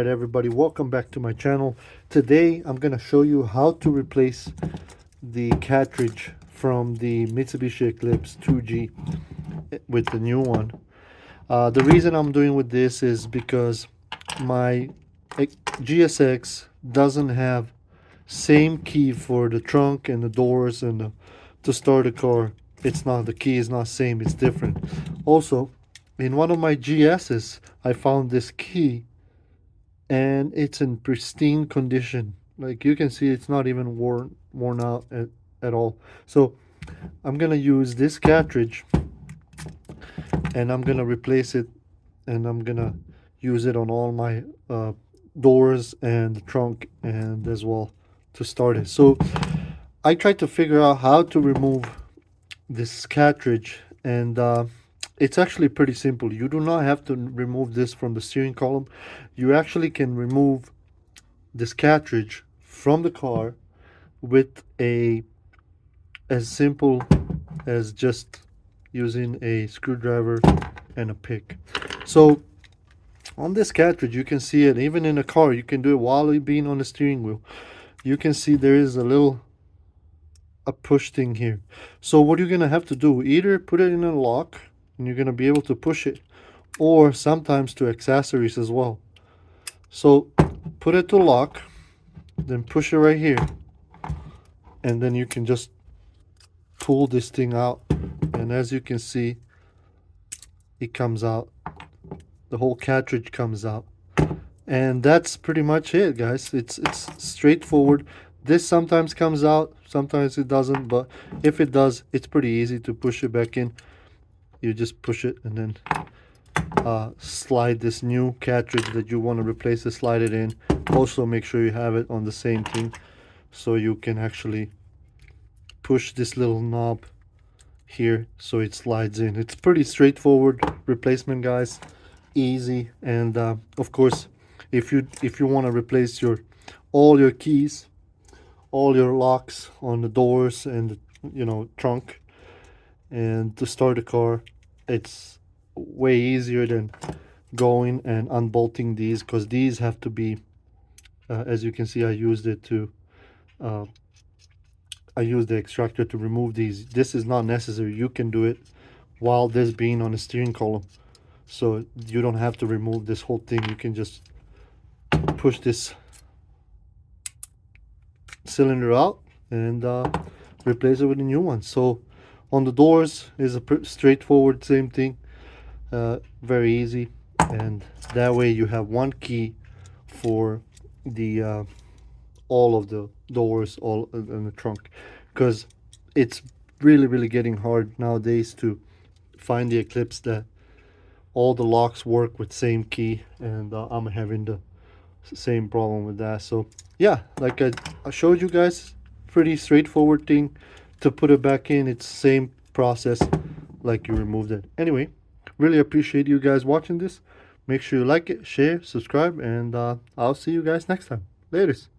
Alright everybody, welcome back to my channel. Today I'm going to show you how to replace the cartridge from the Mitsubishi Eclipse 2G with the new one. The reason I'm doing with this is because my GSX doesn't have same key for the trunk and the doors and to start the car. It's not, the key is not same, it's different. Also, in one of my GS's I found this key and it's in pristine condition. Like you can see, it's not even worn out at all. So I'm gonna use this cartridge and I'm gonna replace it, and I'm gonna use it on all my doors and the trunk and as well to start it. So I tried to figure out how to remove this cartridge, and it's actually pretty simple. You do not have to remove this from the steering column. You actually can remove this cartridge from the car with as simple as just using a screwdriver and a pick. So on this cartridge, you can see it even in a car. You can do it while you're being on the steering wheel. You can see there is a push thing here. So what you're gonna have to do, either put it in a lock and you're gonna be able to push it, or sometimes to accessories as well. So put it to lock, then push it right here, and then you can just pull this thing out, and as you can see, it comes out. The whole cartridge comes out, and that's pretty much it, guys. It's straightforward. This sometimes comes out, sometimes it doesn't, but if it does, it's pretty easy to push it back in. You just push it and then slide this new cartridge that you want to replace it, slide it in. Also make sure you have it on the same thing so you can actually push this little knob here so it slides in. It's pretty straightforward replacement, guys. Easy. And of course, if you want to replace all your keys, all your locks on the doors and trunk, and to start a car, it's way easier than going and unbolting these, because these have to be as you can see, I used the extractor to remove these. This is not necessary. You can do it while this being on the steering column, so you don't have to remove this whole thing. You can just push this cylinder out and replace it with a new one. So on the doors is a straightforward, same thing, very easy, and that way you have one key for the all of the doors, all in the trunk, because it's really getting hard nowadays to find the Eclipse that all the locks work with same key, and I'm having the same problem with that. So yeah, like I showed you guys, pretty straightforward thing to put it back in. It's same process like you removed it. Anyway, really appreciate you guys watching this. Make sure you like it, share, subscribe, and I'll see you guys next time. Laters.